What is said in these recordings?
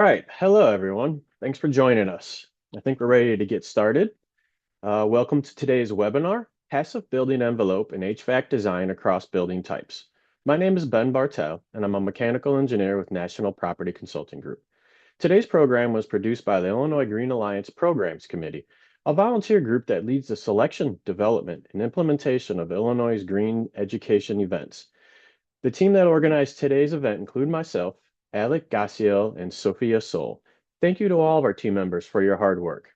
All right. Hello, everyone. Thanks for joining us. I think we're ready to get started. Welcome to today's webinar, Passive Building Envelope and HVAC Design Across Building Types. My name is Ben Bartel, and I'm a mechanical engineer with National Property Consulting Group. Today's program was produced by the Illinois Green Alliance Programs Committee, a volunteer group that leads the selection, development, and implementation of Illinois' green education events. The team that organized today's event include myself, Alec Gassiel, and Sophia Sol. Thank you to all of our team members for your hard work.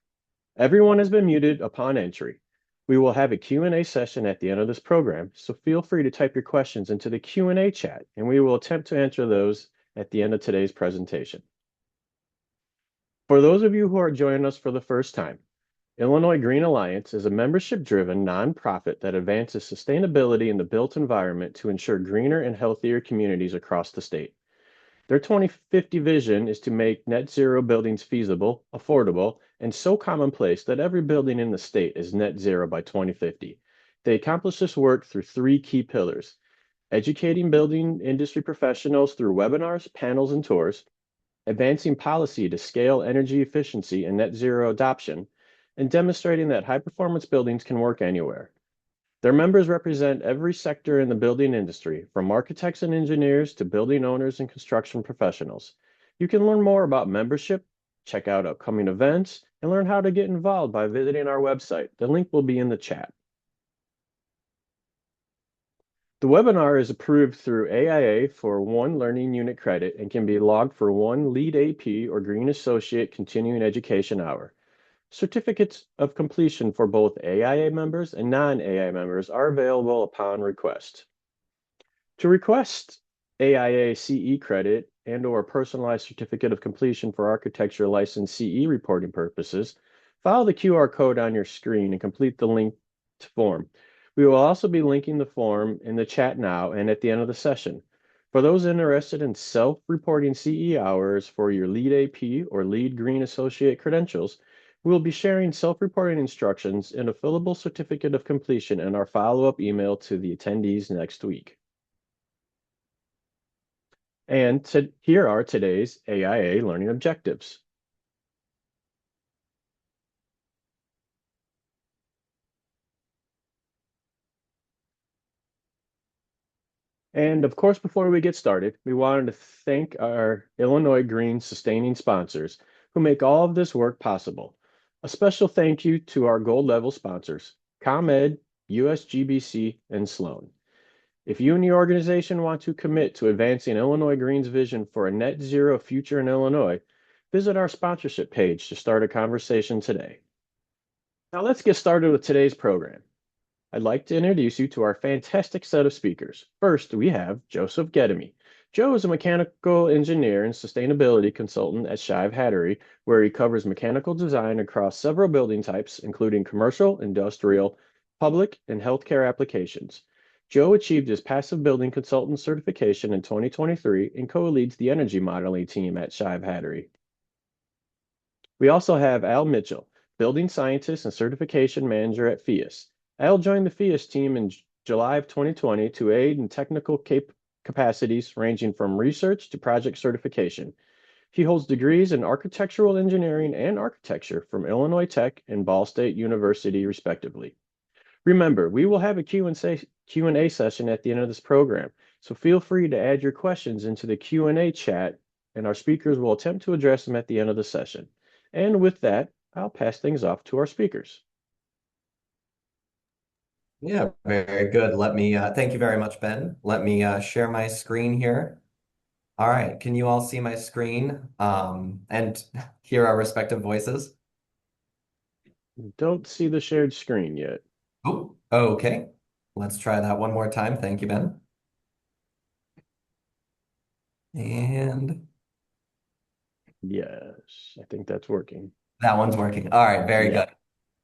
Everyone has been muted upon entry. We will have a Q&A session at the end of this program, so feel free to type your questions into the Q&A chat, and we will attempt to answer those at the end of today's presentation. For those of you who are joining us for the first time, Illinois Green Alliance is a membership-driven nonprofit that advances sustainability in the built environment to ensure greener and healthier communities across the state. Their 2050 vision is to make net zero buildings feasible, affordable, and so commonplace that every building in the state is net zero by 2050. They accomplish this work through three key pillars: educating building industry professionals through webinars, panels, and tours, advancing policy to scale energy efficiency and net zero adoption, and demonstrating that high performance buildings can work anywhere. Their members represent every sector in the building industry, from architects and engineers to building owners and construction professionals. You can learn more about membership, check out upcoming events, and learn how to get involved by visiting our website. The link will be in the chat. The webinar is approved through AIA for one learning unit credit and can be logged for one LEAD AP or Green Associate Continuing Education hour. Certificates of completion for both AIA members and non-AIA members are available upon request. To request AIA CE credit and/or personalized certificate of completion for architecture license CE reporting purposes, follow the QR code on your screen and complete the linked form. We will also be linking the form in the chat now and at the end of the session. For those interested in self-reporting CE hours for your LEAD AP or LEAD Green Associate credentials, we will be sharing self-reporting instructions and a fillable certificate of completion in our follow-up email to the attendees next week. And here are today's AIA learning objectives. And of course, before we get started, we wanted to thank our Illinois Green sustaining sponsors who make all of this work possible. A special thank you to our gold level sponsors, ComEd, USGBC, and Sloan. If you and your organization want to commit to advancing Illinois Green's vision for a net zero future in Illinois, visit our sponsorship page to start a conversation today. Now let's get started with today's program. I'd like to introduce you to our fantastic set of speakers. First, we have Joseph Gedemy. Joe is a mechanical engineer and sustainability consultant at Shive Hattery, where he covers mechanical design across several building types, including commercial, industrial, public, and healthcare applications. Joe achieved his passive building consultant certification in 2023 and co-leads the energy modeling team at Shive Hattery. We also have Al Mitchell, building scientist and certification manager at FIAS. Al joined the FIAS team in July of 2020 to aid in technical capacities ranging from research to project certification. He holds degrees in architectural engineering and architecture from Illinois Tech and Ball State University, respectively. Remember, we will have a Q&A session at the end of this program, so feel free to add your questions into the Q&A chat, and our speakers will attempt to address them at the end of the session. And with that, I'll pass things off to our speakers. Yeah, very good. Let me thank you very much, Ben. Let me share my screen here. All right, can you all see my screen and hear our respective voices? Don't see the shared screen yet. Oh, okay. Let's try that one more time. Thank you, Ben. And Yes, I think that's working. that one's working. All right, very Yeah. good.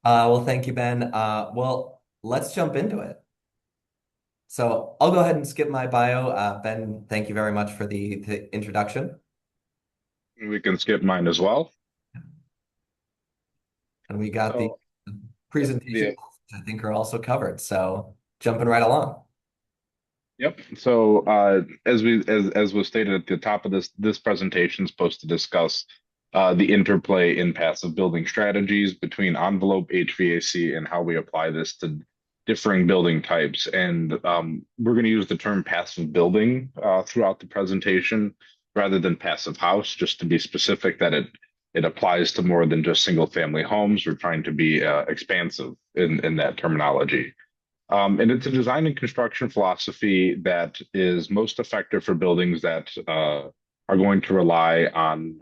Well, thank you, Ben. Well, let's jump into it. So I'll go ahead and skip my bio. Ben, thank you very much for the introduction. We can skip mine as well. And we got the So, presentation, the which I think are also covered. So jumping right along. Yep. So as was stated at the top of this presentation is supposed to discuss the interplay in passive building strategies between envelope HVAC and how we apply this to differing building types. And we're going to use the term passive building throughout the presentation rather than passive house, just to be specific that it applies to more than just single family homes. We're trying to be expansive in that terminology. And it's a design and construction philosophy that is most effective for buildings that are going to rely on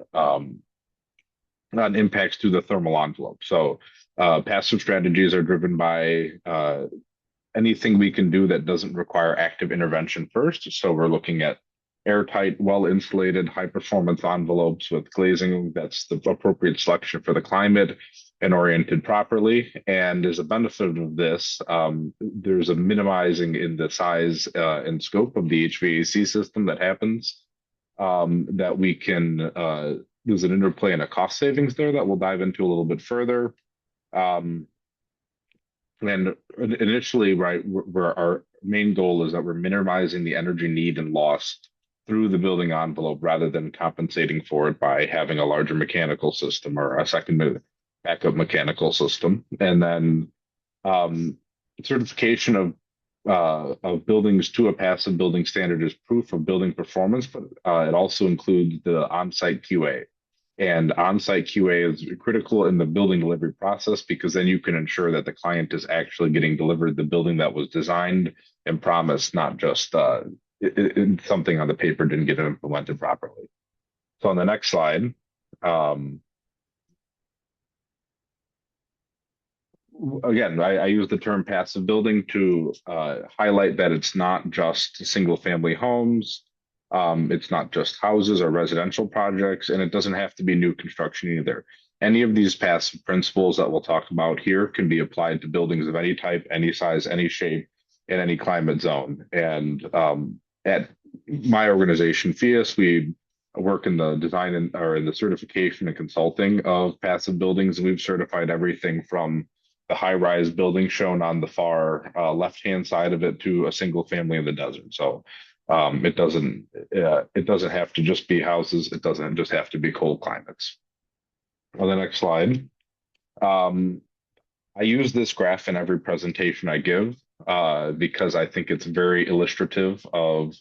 impacts to the thermal envelope. So passive strategies are driven by anything we can do that doesn't require active intervention first. So we're looking at airtight, well-insulated, high-performance envelopes with glazing that's the appropriate selection for the climate and oriented properly. And as a benefit of this, there's a minimizing in the size and scope of the HVAC system that happens that we can, there's an interplay and a cost savings there that we'll dive into a little bit further. And initially, right, our main goal is that we're minimizing the energy need and loss through the building envelope rather than compensating for it by having a larger mechanical system or a second backup mechanical system. And then certification of buildings to a passive building standard is proof of building performance, but it also includes the on-site QA. And on-site QA is critical in the building delivery process because then you can ensure that the client is actually getting delivered the building that was designed and promised, not just something on the paper didn't get implemented properly. So on the next slide, again, I use the term passive building to highlight that it's not just single family homes. It's not just houses or residential projects, and it doesn't have to be new construction either. Any of these passive principles that we'll talk about here can be applied to buildings of any type, any size, any shape, in any climate zone. And at my organization, FIAS, we work in the design or in the certification and consulting of passive buildings, and we've certified everything from the high-rise building shown on the far left-hand side of it to a single family in the desert. So it doesn't have to just be houses. It doesn't just have to be cold climates. On the next slide, I use this graph in every presentation I give because I think it's very illustrative of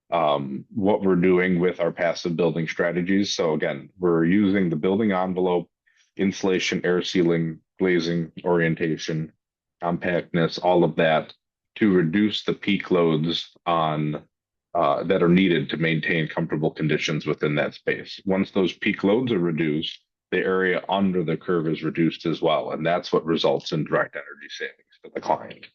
what we're doing with our passive building strategies. So again, we're using the building envelope, insulation, air sealing, glazing, orientation, compactness, all of that to reduce the peak loads on that are needed to maintain comfortable conditions within that space. Once those peak loads are reduced, the area under the curve is reduced as well, and that's what results in direct energy savings for the client.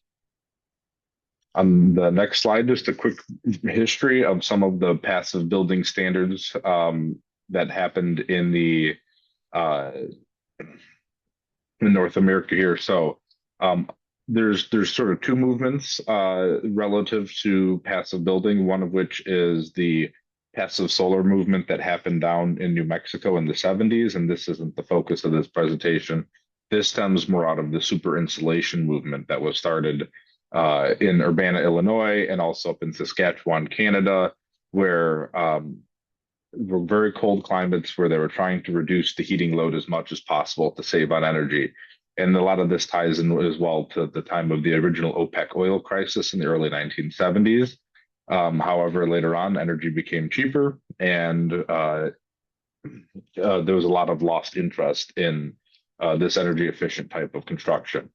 On the next slide, just a quick history of some of the passive building standards that happened in North America here. So there's sort of two movements relative to passive building, one of which is the passive solar movement that happened down in New Mexico in the 70s, and this isn't the focus of this presentation. This stems more out of the super insulation movement that was started in Urbana, Illinois, and also up in Saskatchewan, Canada, where were very cold climates where they were trying to reduce the heating load as much as possible to save on energy. And a lot of this ties in as well to the time of the original OPEC oil crisis in the early 1970s. However, later on, energy became cheaper, and there was a lot of lost interest in this energy efficient type of construction.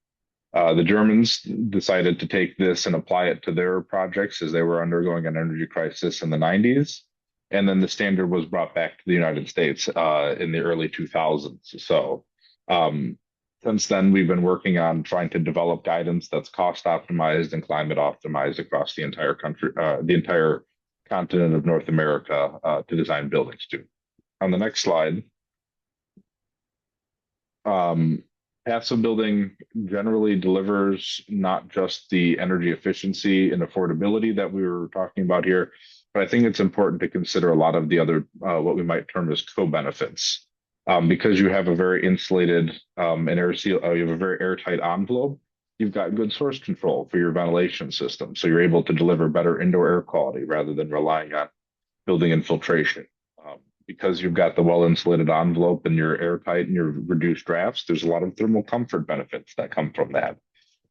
The Germans decided to take this and apply it to their projects as they were undergoing an energy crisis in the 90s. And then the standard was brought back to the United States in the early 2000s. So since then, we've been working on trying to develop guidance that's cost optimized and climate optimized across the entire country, the entire continent of North America to design buildings to. On the next slide, passive building generally delivers not just the energy efficiency and affordability that we were talking about here, but I think it's important to consider a lot of the other, what we might term as co-benefits. Because you have a very insulated and you have a very airtight envelope, you've got good source control for your ventilation system. So you're able to deliver better indoor air quality rather than relying on building infiltration. Because you've got the well insulated envelope and you're airtight and you're reduced drafts, there's a lot of thermal comfort benefits that come from that.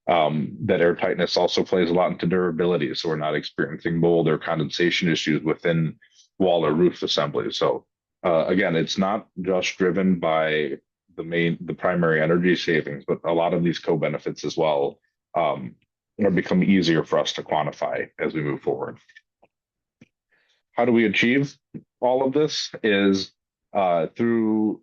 That air tightness also plays a lot into durability, so we're not experiencing mold or condensation issues within wall or roof assembly. So again, it's not just driven by the primary energy savings, but a lot of these co-benefits as well are become easier for us to quantify as we move forward. How do we achieve all of this? Is through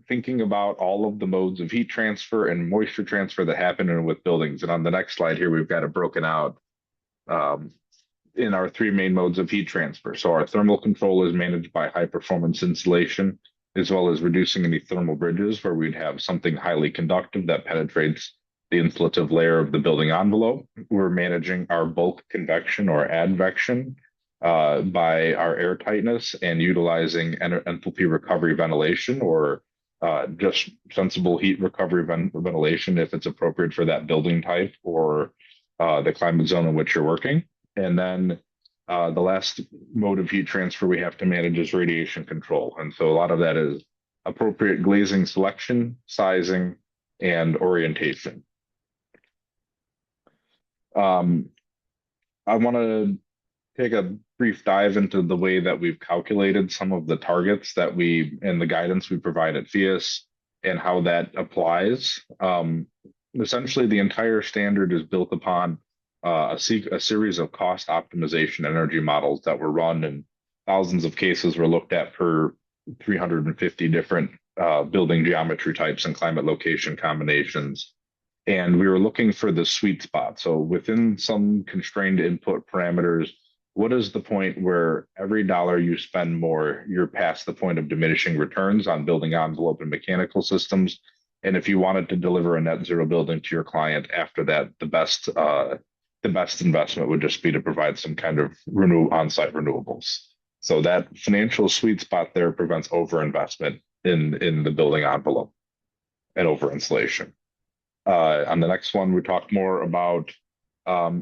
thinking about all of the modes of heat transfer and moisture transfer that happen with buildings. And on the next slide here, we've got it broken out in our three main modes of heat transfer. So our thermal control is managed by high performance insulation, as well as reducing any thermal bridges where we'd have something highly conductive that penetrates the insulative layer of the building envelope. We're managing our bulk convection or advection by our air tightness and utilizing enthalpy recovery ventilation or just sensible heat recovery ventilation if it's appropriate for that building type or the climate zone in which you're working. And then the last mode of heat transfer we have to manage is radiation control. And so a lot of that is appropriate glazing selection, sizing, and orientation. I want to take a brief dive into the way that we've calculated some of the targets that and the guidance we provide at FIAS and how that applies. Essentially, the entire standard is built upon a series of cost optimization energy models that were run, and thousands of cases were looked at per 350 different building geometry types and climate location combinations. And we were looking for the sweet spot. So within some constrained input parameters, what is the point where every dollar you spend more, you're past the point of diminishing returns on building envelope and mechanical systems? And if you wanted to deliver a net zero building to your client after that, the best investment would just be to provide some kind of on-site renewables. So that financial sweet spot there prevents overinvestment in the building envelope and over insulation. On the next one, we talk more about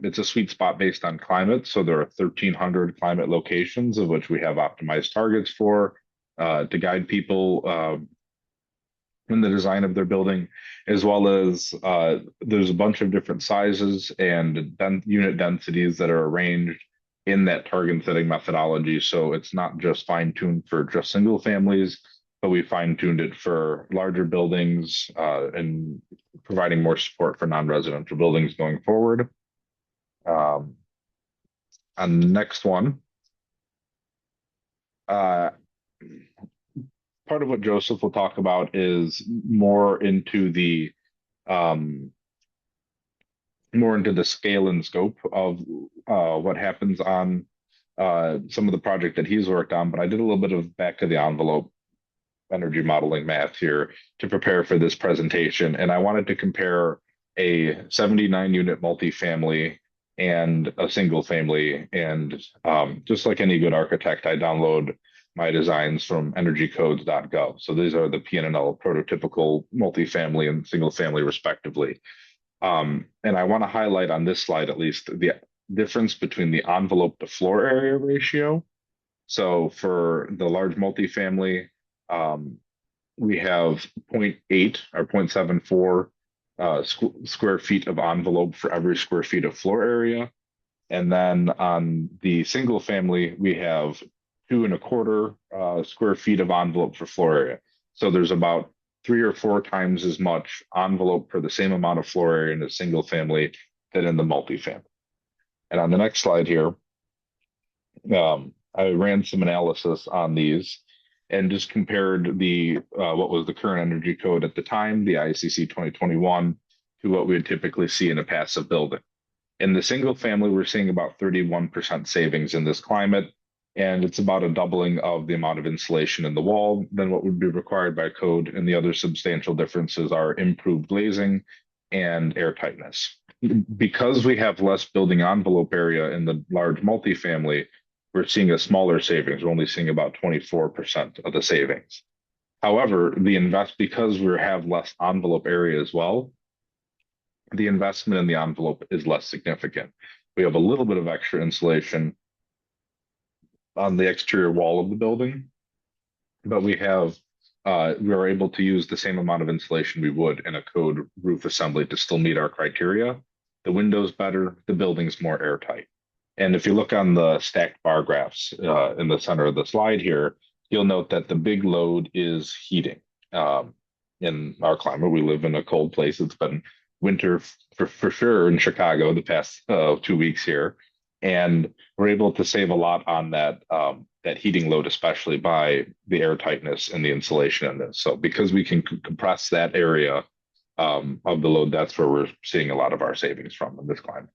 it's a sweet spot based on climate. So there are 1,300 climate locations of which we have optimized targets for to guide people in the design of their building, as well as there's a bunch of different sizes and unit densities that are arranged in that target setting methodology. So it's not just fine-tuned for just single families, but we fine-tuned it for larger buildings and providing more support for non-residential buildings going forward. On the next one, part of what Joseph will talk about is more into the scale and scope of what happens on some of the project that he's worked on. But I did a little bit of back of the envelope energy modeling math here to prepare for this presentation. And I wanted to compare a 79 unit multifamily and a single family. And just like any good architect, I download my designs from energycodes.gov. So these are the PNL prototypical multifamily and single family respectively. And I want to highlight on this slide, at least, the difference between the envelope to floor area ratio. So for the large multifamily, we have 0.8 or 0.74 square feet of envelope for every square feet of floor area. And then on the single family, we have 2.25 square feet of envelope for floor area. So there's about 3 or 4 times as much envelope for the same amount of floor area in a single family than in the multifamily. And on the next slide here, I ran some analysis on these and just compared the what was the current energy code at the time, the ICC 2021, to what we would typically see in a passive building. In the single family, we're seeing about 31% savings in this climate, and it's about a doubling of the amount of insulation in the wall than what would be required by code. And the other substantial differences are improved glazing and air tightness. Because we have less building envelope area in the large multifamily, we're seeing a smaller savings. We're only seeing about 24% of the savings. However, because we have less envelope area as well, the investment in the envelope is less significant. We have a little bit of extra insulation on the exterior wall of the building, but we are able to use the same amount of insulation we would in a code roof assembly to still meet our criteria. The window's better, the building's more airtight. And if you look on the stacked bar graphs in the center of the slide here, you'll note that the big load is heating. In our climate, we live in a cold place. It's been winter for sure in Chicago the past 2 weeks here, and we're able to save a lot on that heating load, especially by the air tightness and the insulation in this. So because we can compress that area of the load, that's where we're seeing a lot of our savings from in this climate.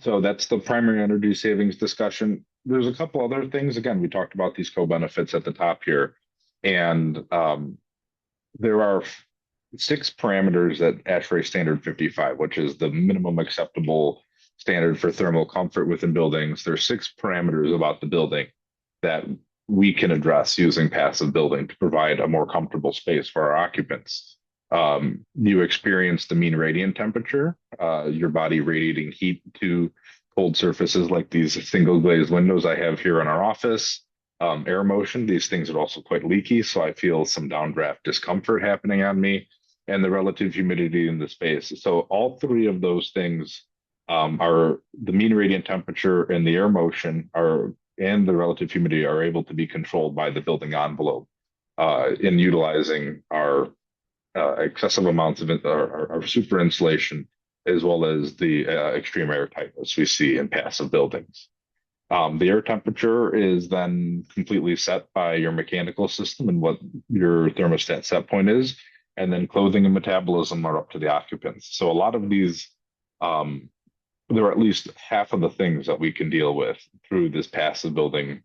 So that's the primary energy savings discussion. There's a couple other things. Again, we talked about these co-benefits at the top here, and there are 6 parameters that ASHRAE Standard 55, which is the minimum acceptable standard for thermal comfort within buildings. There's 6 parameters about the building that we can address using passive building to provide a more comfortable space for our occupants. You experience the mean radiant temperature, your body radiating heat to cold surfaces like these single glazed windows I have here in our office. Air motion, these things are also quite leaky, so I feel some downdraft discomfort happening on me, and the relative humidity in the space. So all 3 of those things are the mean radiant temperature and the air motion and the relative humidity are able to be controlled by the building envelope in utilizing our excessive amounts of our super insulation, as well as the extreme air tightness we see in passive buildings. The air temperature is then completely set by your mechanical system and what your thermostat set point is, and then clothing and metabolism are up to the occupants. So a lot of these, there are at least half of the things that we can deal with through this passive building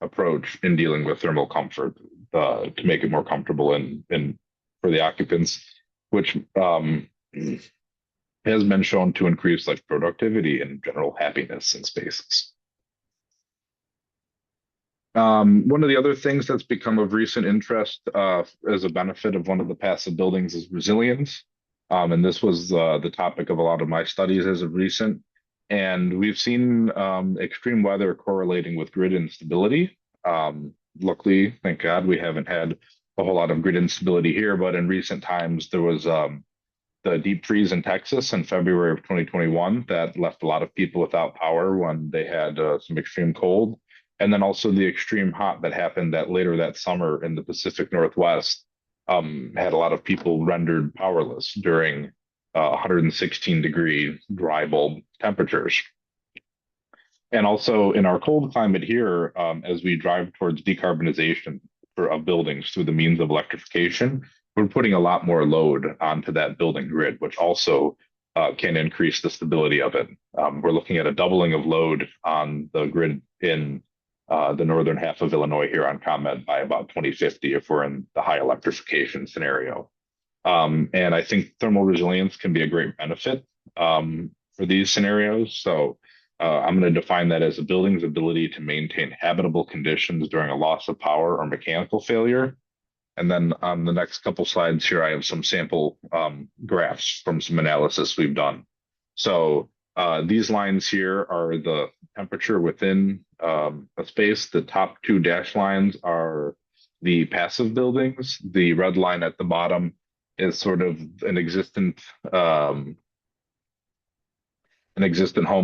approach in dealing with thermal comfort to make it more comfortable and for the occupants, which has been shown to increase like productivity and general happiness in spaces. One of the other things that's become of recent interest as a benefit of one of the passive buildings is resilience. And this was the topic of a lot of my studies as of recent. And we've seen extreme weather correlating with grid instability. Luckily, thank God, we haven't had a whole lot of grid instability here, but in recent times, there was the deep freeze in Texas in February of 2021 that left a lot of people without power when they had some extreme cold. And then also the extreme hot that happened later that summer in the Pacific Northwest had a lot of people rendered powerless during 116-degree dry bulb temperatures. And also in our cold climate here, as we drive towards decarbonization of buildings through the means of electrification, we're putting a lot more load onto that building grid, which also can increase the stability of it. We're looking at a doubling of load on the grid in the northern half of Illinois here on ComEd by about 2050 if we're in the high electrification scenario. And I think thermal resilience can be a great benefit for these scenarios. So I'm going to define that as a building's ability to maintain habitable conditions during a loss of power or mechanical failure. And then on the next couple slides here, I have some sample graphs from some analysis we've done. So these lines here are the temperature within a space. The top 2 dashed lines are the passive buildings. The red line at the bottom is sort of an existent home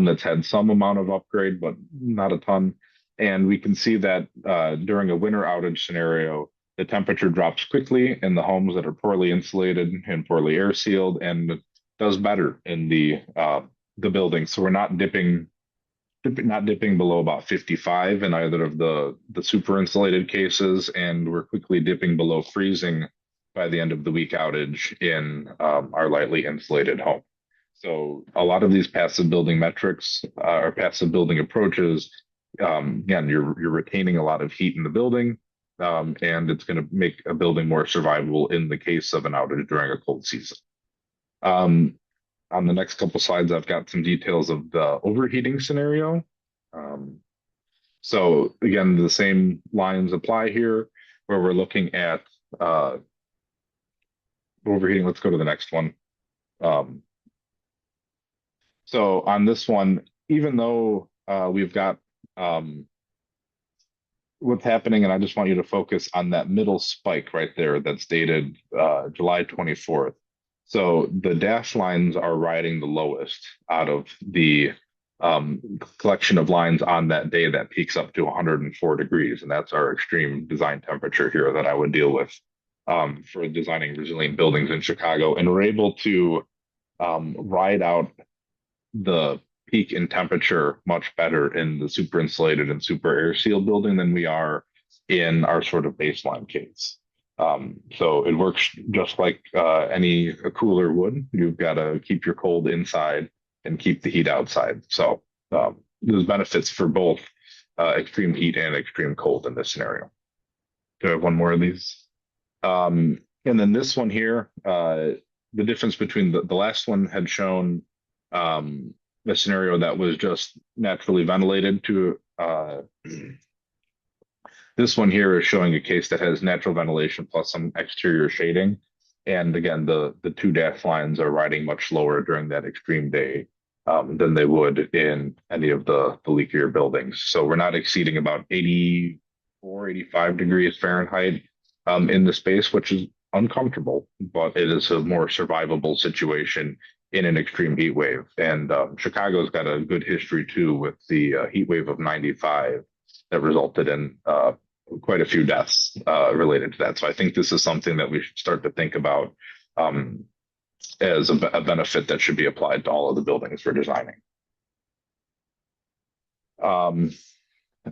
that's had some amount of upgrade, but not a ton. And we can see that during a winter outage scenario, the temperature drops quickly in the homes that are poorly insulated and poorly air sealed, and does better in the building. So we're not dipping below about 55 in either of the super insulated cases, and we're quickly dipping below freezing by the end of the week outage in our lightly insulated home. So a lot of these passive building metrics or passive building approaches, again, you're retaining a lot of heat in the building, and it's going to make a building more survivable in the case of an outage during a cold season. On the next couple slides, I've got some details of the overheating scenario. So again, the same lines apply here, where we're looking at overheating. Let's go to the next one. Um, so on this one, even though we've got what's happening, and I just want you to focus on that middle spike right there that's dated July 24th. So the dash lines are riding the lowest out of the collection of lines on that day that peaks up to 104 degrees. And that's our extreme design temperature here that I would deal with for designing resilient buildings in Chicago. And we're able to ride out the peak in temperature much better in the super insulated and super air sealed building than we are in our sort of baseline case. So it works just like any cooler would. You've got to keep your cold inside and keep the heat outside. So there's benefits for both extreme heat and extreme cold in this scenario. Do I have one more of these? And then this one here, the difference between the last one had shown a scenario that was just naturally ventilated to this one here is showing a case that has natural ventilation plus some exterior shading. And again, the two dash lines are riding much lower during that extreme day than they would in any of the leakier buildings. So we're not exceeding about 84, 85 degrees Fahrenheit in the space, which is uncomfortable, but it is a more survivable situation in an extreme heat wave. And Chicago's got a good history too with the heat wave of 95 that resulted in quite a few deaths related to that. So I think this is something that we should start to think about as a benefit that should be applied to all of the buildings we're designing.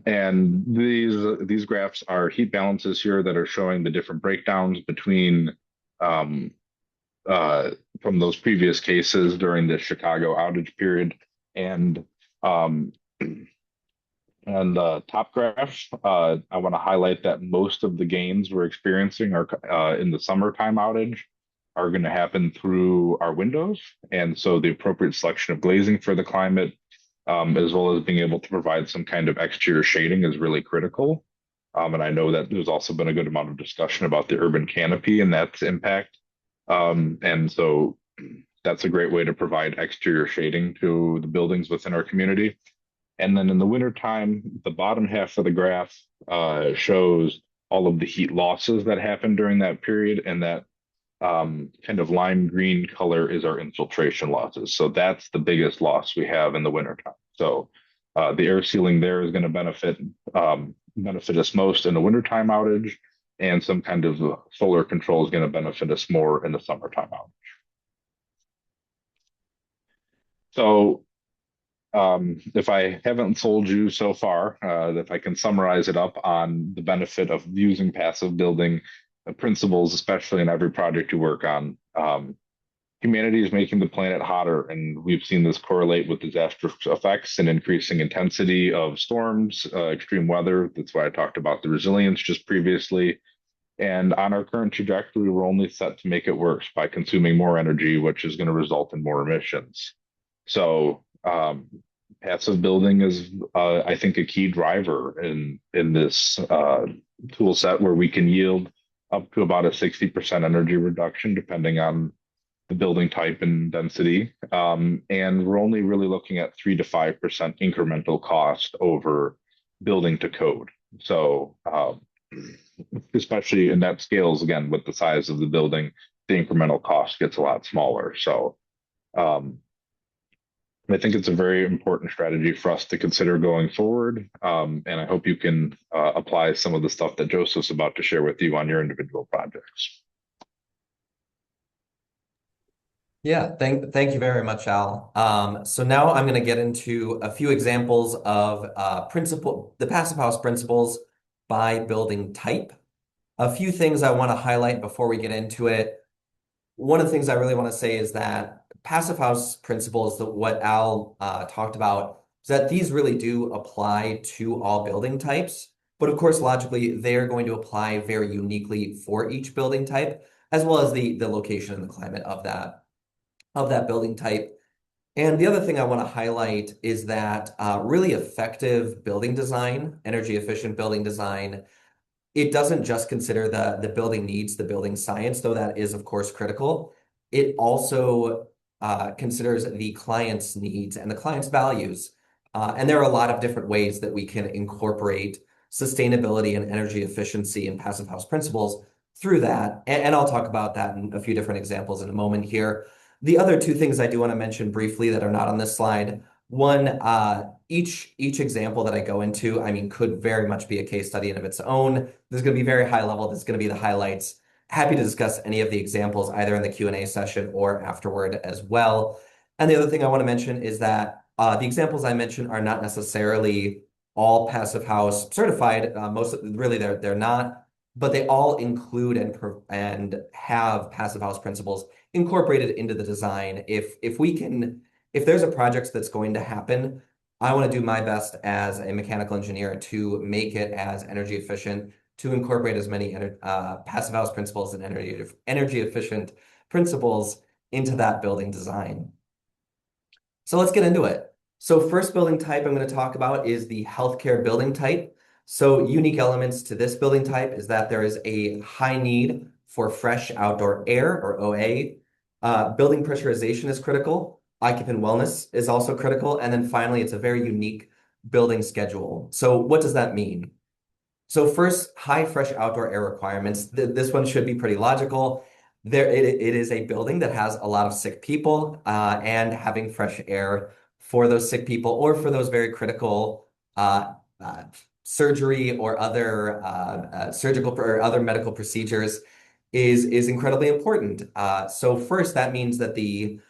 And these graphs are heat balances here that are showing the different breakdowns between from those previous cases during the Chicago outage period. And on the top graph, I want to highlight that most of the gains we're experiencing are in the summertime outage are going to happen through our windows. And so the appropriate selection of glazing for the climate, as well as being able to provide some kind of exterior shading is really critical. And I know that there's also been a good amount of discussion about the urban canopy and that's impact. And so that's a great way to provide exterior shading to the buildings within our community. And then in the wintertime, the bottom half of the graph shows all of the heat losses that happen during that period. And that kind of lime green color is our infiltration losses. So that's the biggest loss we have in the wintertime. So the air sealing there is going to benefit us most in the wintertime outage, and some kind of solar control is going to benefit us more in the summertime outage. So if I haven't sold you so far, if I can summarize it up on the benefit of using passive building principles, especially in every project you work on, humanity is making the planet hotter, and we've seen this correlate with disastrous effects and increasing intensity of storms, extreme weather. That's why I talked about the resilience just previously. And on our current trajectory, we're only set to make it worse by consuming more energy, which is going to result in more emissions. So passive building is, I think, a key driver in this tool set where we can yield up to about a 60% energy reduction, depending on the building type and density. And we're only really looking at 3 to 5% incremental cost over building to code. So especially in that scales, again, with the size of the building, the incremental cost gets a lot smaller. So I think it's a very important strategy for us to consider going forward. And I hope you can apply some of the stuff that Joseph's about to share with you on your individual projects. Yeah, thank you very much, Al. So now I'm going to get into a few examples of the passive house principles by building type. A few things I want to highlight before we get into it. One of the things I really want to say is that passive house principles, what Al talked about, is that these really do apply to all building types. But of course, logically, they're going to apply very uniquely for each building type, as well as the location and the climate of that building type. And the other thing I want to highlight is that really effective building design, energy efficient building design, it doesn't just consider the building needs, the building science, though that is, of course, critical. It also considers the client's needs and the client's values. And there are a lot of different ways that we can incorporate sustainability and energy efficiency and passive house principles through that. And I'll talk about that in a few different examples in a moment here. The other two things I do want to mention briefly that are not on this slide. One, each example that I go into, I mean, could very much be a case study in of its own. There's going to be very high level. There's going to be the highlights. Happy to discuss any of the examples either in the Q&A session or afterward as well. And the other thing I want to mention is that the examples I mentioned are not necessarily all passive house certified. Really, they're not, but they all include and have passive house principles incorporated into the design. If there's a project that's going to happen, I want to do my best as a mechanical engineer to make it as energy efficient, to incorporate as many passive house principles and energy efficient principles into that building design. So let's get into it. So first building type I'm going to talk about is the healthcare building type. So unique elements to this building type is that there is a high need for fresh outdoor air, or OA. Building pressurization is critical. Occupant wellness is also critical. And then finally, it's a very unique building schedule. So what does that mean? So first, high fresh outdoor air requirements. This one should be pretty logical. It is a building that has a lot of sick people, and having fresh air for those sick people or for those very critical surgery or other surgical or other medical procedures is incredibly important. So first, that means that the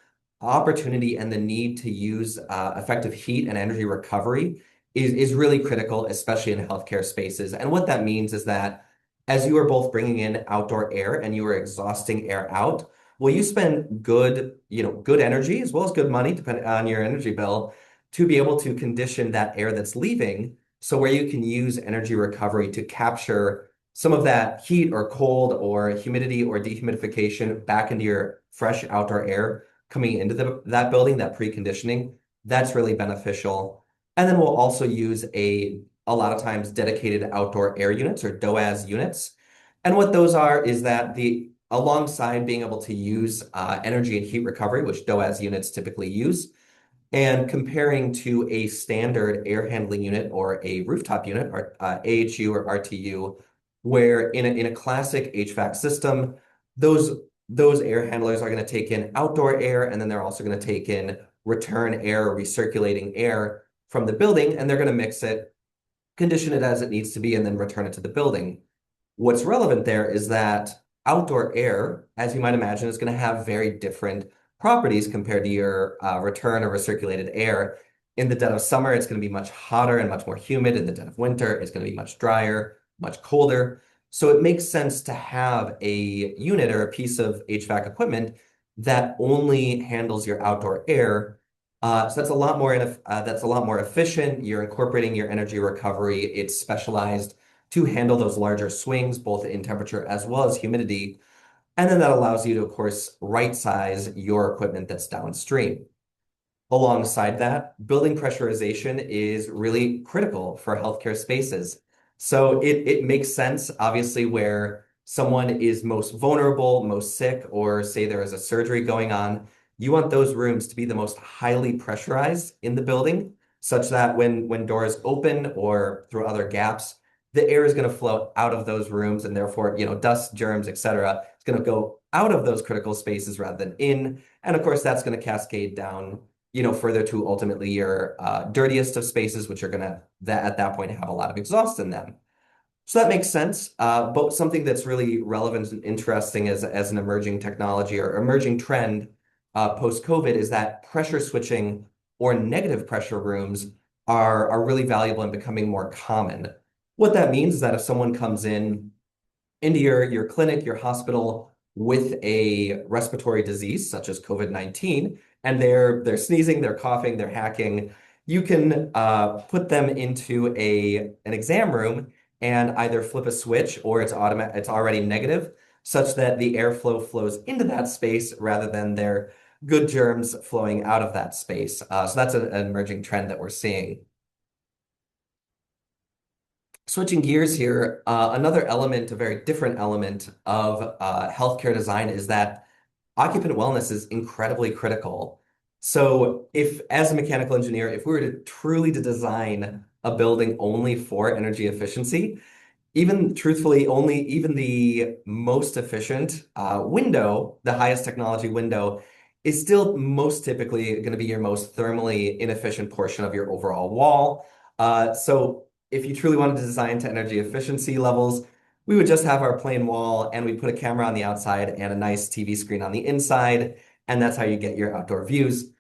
opportunity and the need to use effective heat and energy recovery is really critical, especially in healthcare spaces. And what that means is that as you are both bringing in outdoor air and you are exhausting air out, well, you spend good energy as well as good money, depending on your energy bill, to be able to condition that air that's leaving. So where you can use energy recovery to capture some of that heat or cold or humidity or dehumidification back into your fresh outdoor air coming into that building, that preconditioning, that's really beneficial. And then we'll also use a lot of times dedicated outdoor air units or DOAS units. And what those are is that alongside being able to use energy and heat recovery, which DOAS units typically use, and comparing to a standard air handling unit or a rooftop unit or AHU or RTU, where in a classic HVAC system, those air handlers are going to take in outdoor air, and then they're also going to take in return air or recirculating air from the building, and they're going to mix it, condition it as it needs to be, and then return it to the building. What's relevant there is that outdoor air, as you might imagine, is going to have very different properties compared to your return or recirculated air. In the dead of summer, it's going to be much hotter and much more humid. In the dead of winter, it's going to be much drier, much colder. So it makes sense to have a unit or a piece of HVAC equipment that only handles your outdoor air. So that's a lot more efficient. You're incorporating your energy recovery. It's specialized to handle those larger swings, both in temperature as well as humidity. And then that allows you to, of course, right size your equipment that's downstream. Alongside that, building pressurization is really critical for healthcare spaces. So it makes sense, obviously, where someone is most vulnerable, most sick, or say there is a surgery going on. You want those rooms to be the most highly pressurized in the building, such that when doors open or through other gaps, the air is going to flow out of those rooms, and therefore, dust, germs, etc. It's going to go out of those critical spaces rather than in. And of course, that's going to cascade down, further to ultimately your dirtiest of spaces, which are going to at that point have a lot of exhaust in them. So that makes sense. But something that's really relevant and interesting as an emerging technology or emerging trend post-COVID is that pressure switching or negative pressure rooms are really valuable and becoming more common. What that means is that if someone comes into your clinic, your hospital with a respiratory disease such as COVID-19, and they're sneezing, they're coughing, they're hacking, you can put them into an exam room and either flip a switch or it's already negative, such that the airflow flows into that space rather than their good germs flowing out of that space. So that's an emerging trend that we're seeing. Switching gears here, another element, a very different element of healthcare design is that occupant wellness is incredibly critical. So if, as a mechanical engineer, if we were to truly to design a building only for energy efficiency, even truthfully, only even the most efficient window, the highest technology window, is still most typically going to be your most thermally inefficient portion of your overall wall. So if you truly wanted to design to energy efficiency levels, we would just have our plain wall and we put a camera on the outside and a nice TV screen on the inside, and that's how you get your outdoor views.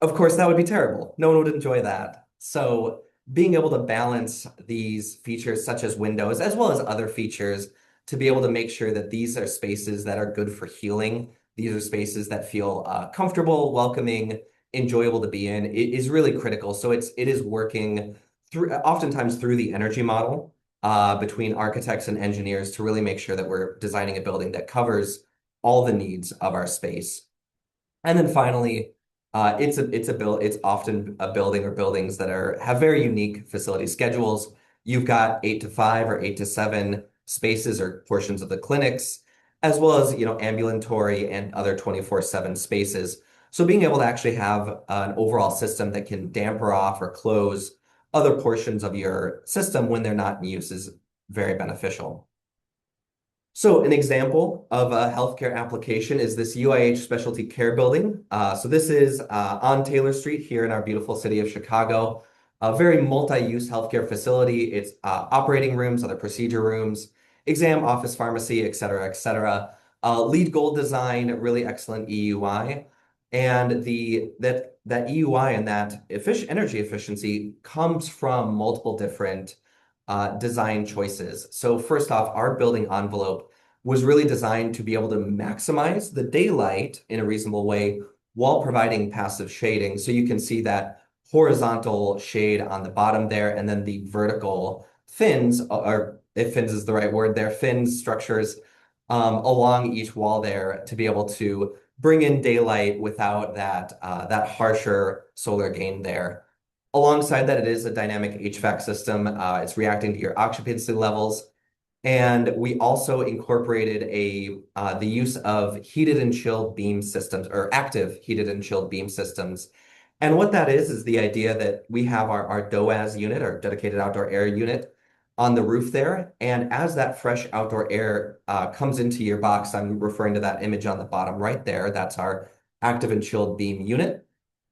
Of course, that would be terrible. No one would enjoy that. So being able to balance these features such as windows as well as other features to be able to make sure that these are spaces that are good for healing. These are spaces that feel comfortable, welcoming, enjoyable to be in. It is really critical. So it is working through oftentimes through the energy model between architects and engineers to really make sure that we're designing a building that covers all the needs of our space. And then finally, it's often a building or buildings that have very unique facility schedules. You've got 8 to 5 or 8 to 7 spaces or portions of the clinics, as well as ambulatory and other 24/7 spaces. So being able to actually have an overall system that can damper off or close other portions of your system when they're not in use is very beneficial. So an example of a healthcare application is this UIH specialty care building. So this is on Taylor Street here in our beautiful city of Chicago, a very multi-use healthcare facility. It's operating rooms, other procedure rooms, exam, office, pharmacy, et cetera, et cetera. LEED Gold design, really excellent EUI. And that EUI and that energy efficiency comes from multiple different design choices. So first off, our building envelope was really designed to be able to maximize the daylight in a reasonable way while providing passive shading. So you can see that horizontal shade on the bottom there, and then the vertical fins, or if fins is the right word there, fins structures along each wall there to be able to bring in daylight without that harsher solar gain there. Alongside that, it is a dynamic HVAC system. It's reacting to your occupancy levels. And we also incorporated the use of heated and chilled beam systems, or active heated and chilled beam systems. And what that is the idea that we have our DOAS unit, our dedicated outdoor air unit, on the roof there. And as that fresh outdoor air comes into your box, I'm referring to that image on the bottom right there. That's our active and chilled beam unit.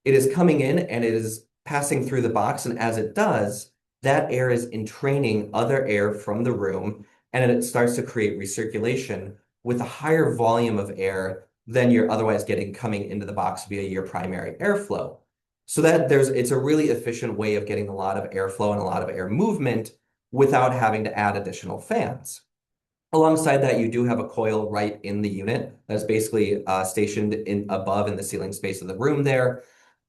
It is coming in and it is passing through the box. And as it does, that air is entraining other air from the room, and it starts to create recirculation with a higher volume of air than you're otherwise getting coming into the box via your primary airflow. So that it's a really efficient way of getting a lot of airflow and a lot of air movement without having to add additional fans. Alongside that, you do have a coil right in the unit that's basically stationed above in the ceiling space of the room there.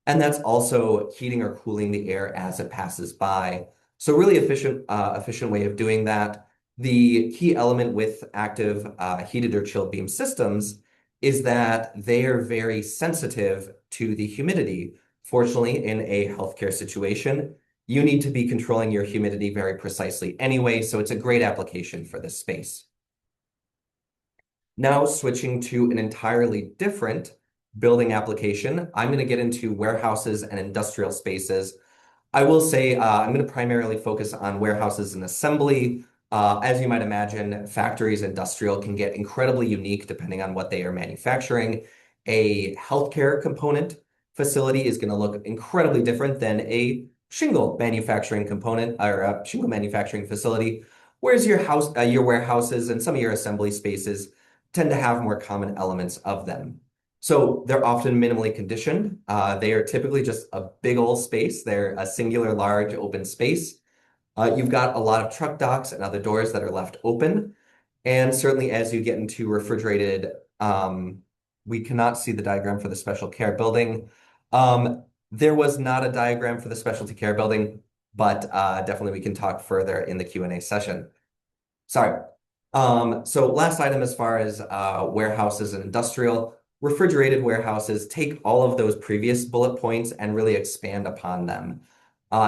And that's also heating or cooling the air as it passes by. So really efficient way of doing that. The key element with active heated or chilled beam systems is that they are very sensitive to the humidity. Fortunately, in a healthcare situation, you need to be controlling your humidity very precisely anyway, so it's a great application for this space. Now switching to an entirely different building application, I'm going to get into warehouses and industrial spaces. I will say I'm going to primarily focus on warehouses and assembly. As you might imagine, factories, industrial can get incredibly unique depending on what they are manufacturing. A healthcare component facility is going to look incredibly different than a shingle manufacturing component or a shingle manufacturing facility, whereas your warehouses and some of your assembly spaces tend to have more common elements of them. So they're often minimally conditioned. They are typically just a big old space. They're a singular large open space. You've got a lot of truck docks and other doors that are left open. And certainly as you get into refrigerated, we cannot see the diagram for the special care building. There was not a diagram for the specialty care building, but definitely we can talk further in the Q&A session. Sorry. So last item as far as warehouses and industrial, refrigerated warehouses take all of those previous bullet points and really expand upon them.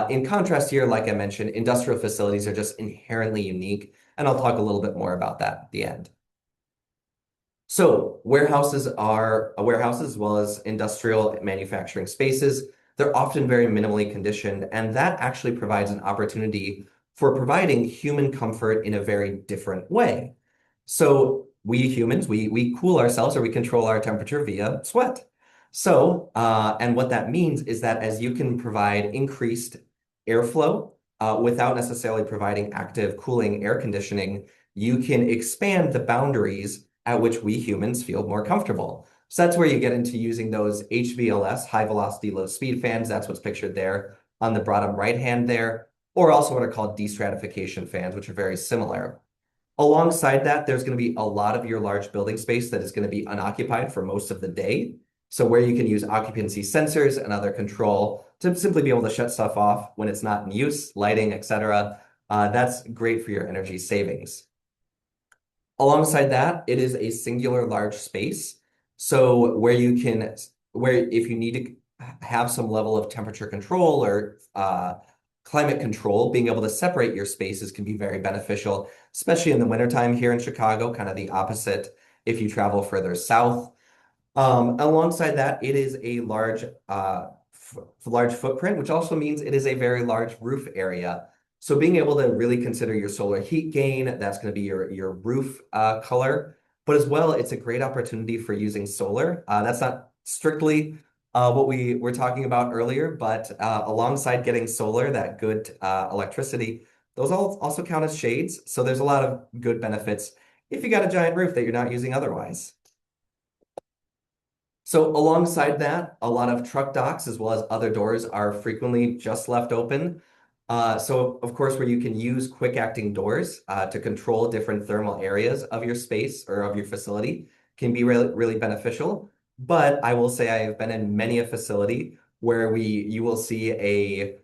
In contrast here, like I mentioned, industrial facilities are just inherently unique, and I'll talk a little bit more about that at the end. So warehouses are warehouses as well as industrial manufacturing spaces. They're often very minimally conditioned, and that actually provides an opportunity for providing human comfort in a very different way. So we humans, we cool ourselves or we control our temperature via sweat. So, and what that means is that as you can provide increased airflow without necessarily providing active cooling air conditioning, you can expand the boundaries at which we humans feel more comfortable. So that's where you get into using those HVLS, high velocity, low speed fans. That's what's pictured there on the bottom right hand there, or also what are called destratification fans, which are very similar. Alongside that, there's going to be a lot of your large building space that is going to be unoccupied for most of the day. So where you can use occupancy sensors and other control to simply be able to shut stuff off when it's not in use, lighting, etc. That's great for your energy savings. Alongside that, it is a singular large space. So where if you need to have some level of temperature control or climate control, being able to separate your spaces can be very beneficial, especially in the wintertime here in Chicago, kind of the opposite if you travel further south. Alongside that, it is a large footprint, which also means it is a very large roof area. So being able to really consider your solar heat gain, that's going to be your roof color, but as well, it's a great opportunity for using solar. That's not strictly what we were talking about earlier, but alongside getting solar, that good electricity, those all also count as shades. So there's a lot of good benefits if you got a giant roof that you're not using otherwise. So alongside that, a lot of truck docks as well as other doors are frequently just left open. So of course, where you can use quick acting doors to control different thermal areas of your space or of your facility can be really, really beneficial. But I will say I have been in many a facility where you will see a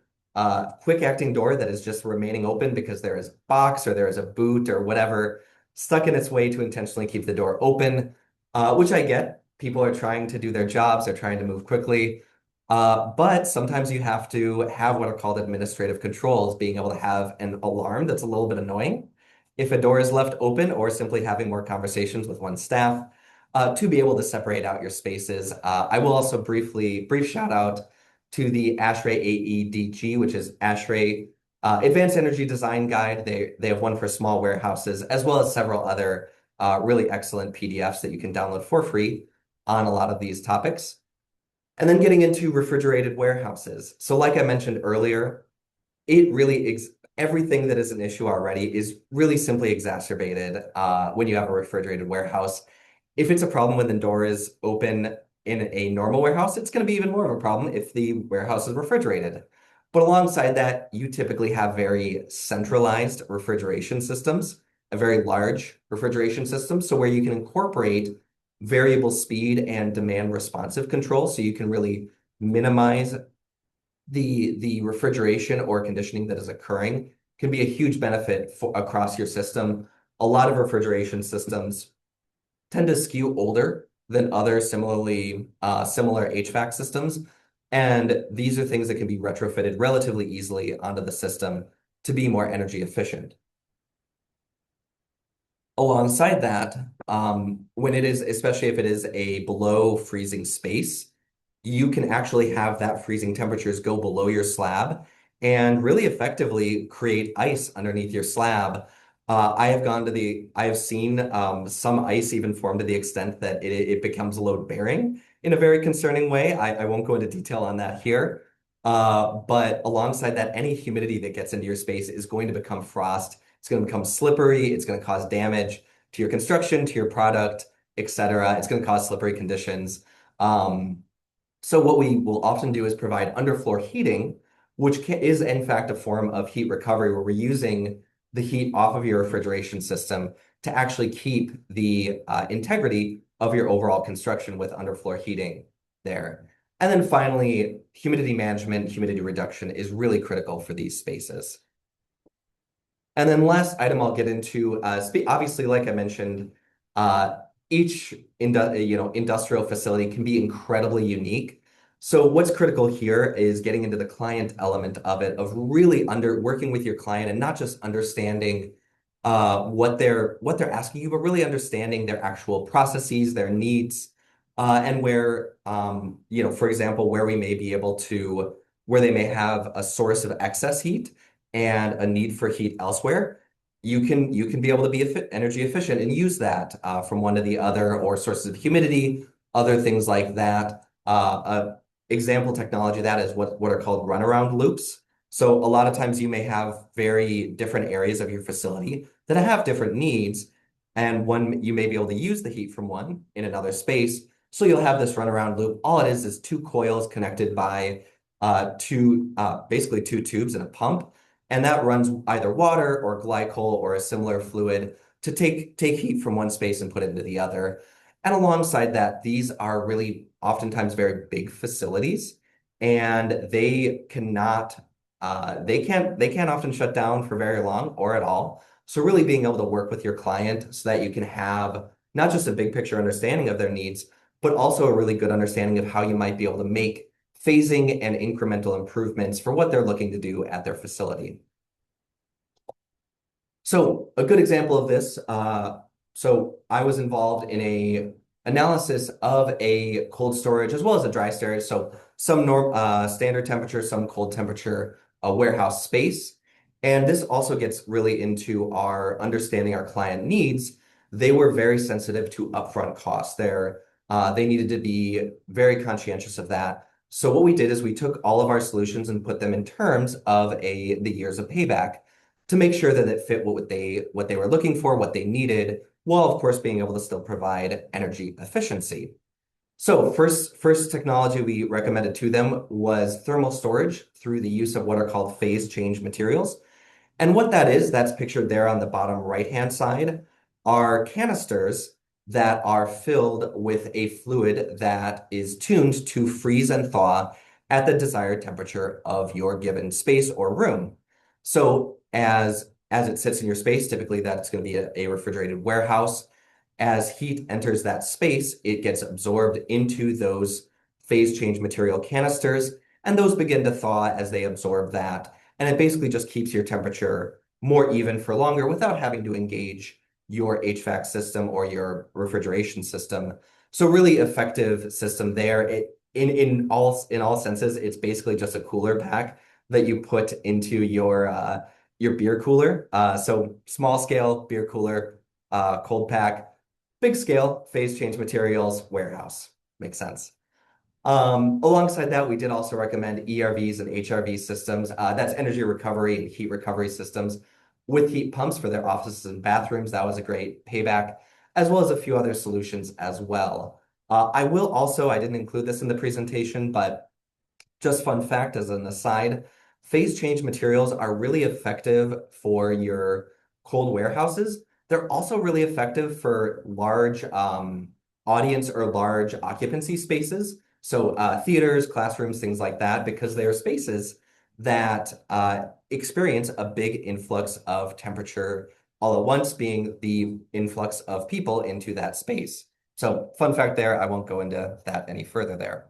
quick acting door that is just remaining open because there is a box or there is a boot or whatever stuck in its way to intentionally keep the door open, which I get. People are trying to do their jobs, they're trying to move quickly. But sometimes you have to have what are called administrative controls, being able to have an alarm that's a little bit annoying if a door is left open or simply having more conversations with one staff to be able to separate out your spaces. I will also brief shout out to the ASHRAE AEDG, which is ASHRAE Advanced Energy Design Guide. They have one for small warehouses, as well as several other really excellent PDFs that you can download for free on a lot of these topics. And then getting into refrigerated warehouses. So like I mentioned earlier, it really everything that is an issue already is really simply exacerbated when you have a refrigerated warehouse. If it's a problem when the door is open in a normal warehouse, it's going to be even more of a problem if the warehouse is refrigerated. But alongside that, you typically have very centralized refrigeration systems, a very large refrigeration system, so where you can incorporate variable speed and demand responsive control, so you can really minimize the refrigeration or conditioning that is occurring can be a huge benefit across your system. A lot of refrigeration systems tend to skew older than other similar HVAC systems. And these are things that can be retrofitted relatively easily onto the system to be more energy efficient. Alongside that, when it is, especially if it is a below freezing space, you can actually have that freezing temperatures go below your slab and really effectively create ice underneath your slab. I have seen some ice even form to the extent that it becomes load bearing in a very concerning way. I won't go into detail on that here. But alongside that, any humidity that gets into your space is going to become frost. It's going to become slippery. It's going to cause damage to your construction, to your product, etc. It's going to cause slippery conditions. So what we will often do is provide underfloor heating, which is in fact a form of heat recovery where we're using the heat off of your refrigeration system to actually keep the integrity of your overall construction with underfloor heating there. And then finally, humidity management, humidity reduction is really critical for these spaces. And then last item I'll get into, obviously, like I mentioned, each industrial facility can be incredibly unique. So what's critical here is getting into the client element of it, of really working with your client and not just understanding what they're asking you, but really understanding their actual processes, their needs, and where for example, where they may have a source of excess heat and a need for heat elsewhere. You can be able to be energy efficient and use that from one to the other, or sources of humidity, other things like that. Example technology that is what are called runaround loops. So a lot of times you may have very different areas of your facility that have different needs, and one you may be able to use the heat from one in another space. So you'll have this runaround loop. All it is two coils connected by basically two tubes and a pump, and that runs either water or glycol or a similar fluid to take heat from one space and put it into the other. And alongside that, these are really oftentimes very big facilities, and they can't often shut down for very long or at all. So really being able to work with your client so that you can have not just a big picture understanding of their needs, but also a really good understanding of how you might be able to make phasing and incremental improvements for what they're looking to do at their facility. So a good example of this, so I was involved in a analysis of a cold storage as well as a dry storage. So some standard temperature, some cold temperature warehouse space. And this also gets really into our understanding our client needs. They were very sensitive to upfront costs. They needed to be very conscientious of that. So what we did is we took all of our solutions and put them in terms of the years of payback to make sure that it fit what they were looking for, what they needed, while of course being able to still provide energy efficiency. So first technology we recommended to them was thermal storage through the use of what are called phase change materials. And what that is, that's pictured there on the bottom right-hand side, are canisters that are filled with a fluid that is tuned to freeze and thaw at the desired temperature of your given space or room. So as it sits in your space, typically that's going to be a refrigerated warehouse. As heat enters that space, it gets absorbed into those phase change material canisters, and those begin to thaw as they absorb that. And it basically just keeps your temperature more even for longer without having to engage your HVAC system or your refrigeration system. So really effective system there. In all senses, it's basically just a cooler pack that you put into your beer cooler. So small scale beer cooler, cold pack, big scale phase change materials warehouse. Makes sense. Alongside that, we did also recommend ERVs and HRV systems. That's energy recovery and heat recovery systems with heat pumps for their offices and bathrooms. That was a great payback, as well as a few other solutions as well. I didn't include this in the presentation, but just fun fact as an aside, phase change materials are really effective for your cold warehouses. They're also really effective for large audience or large occupancy spaces. So theaters, classrooms, things like that, because they are spaces that experience a big influx of temperature all at once, being the influx of people into that space. So fun fact there, I won't go into that any further there.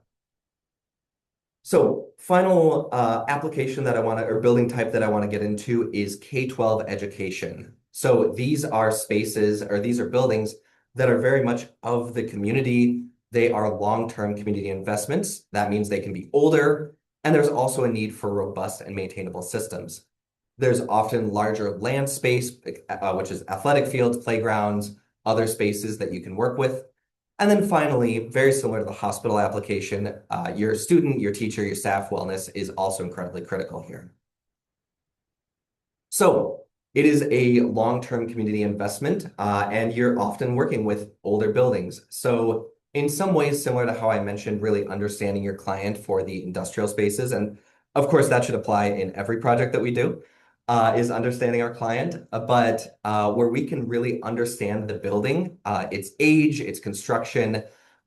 So final application that I want to, or building type that I want to get into is K-12 education. So these are spaces, or these are buildings that are very much of the community. They are long-term community investments. That means they can be older, and there's also a need for robust and maintainable systems. There's often larger land space, which is athletic fields, playgrounds, other spaces that you can work with. And then finally, very similar to the hospital application, your student, your teacher, your staff wellness is also incredibly critical here. So it is a long-term community investment, and you're often working with older buildings. So in some ways, similar to how I mentioned, really understanding your client for the industrial spaces, and of course that should apply in every project that we do, is understanding our client, but where we can really understand the building, its age, its construction,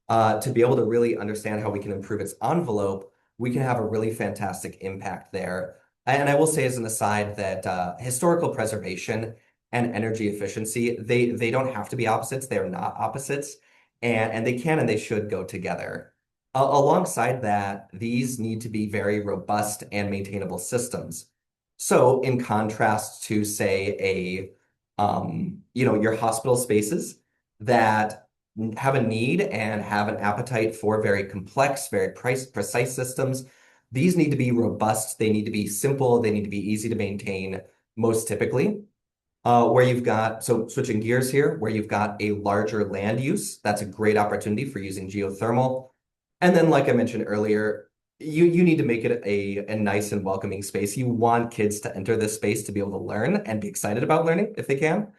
to be able to really understand how we can improve its envelope, we can have a really fantastic impact there. And I will say as an aside that historical preservation and energy efficiency, they don't have to be opposites. They are not opposites, and they can and they should go together. Alongside that, these need to be very robust and maintainable systems. So in contrast to, say, your hospital spaces that have a need and have an appetite for very complex, very precise systems, these need to be robust, they need to be simple, they need to be easy to maintain most typically. Where you've got, so switching gears here, where you've got a larger land use, that's a great opportunity for using geothermal. And then, like I mentioned earlier, you need to make it a nice and welcoming space. You want kids to enter this space to be able to learn and be excited about learning if they can.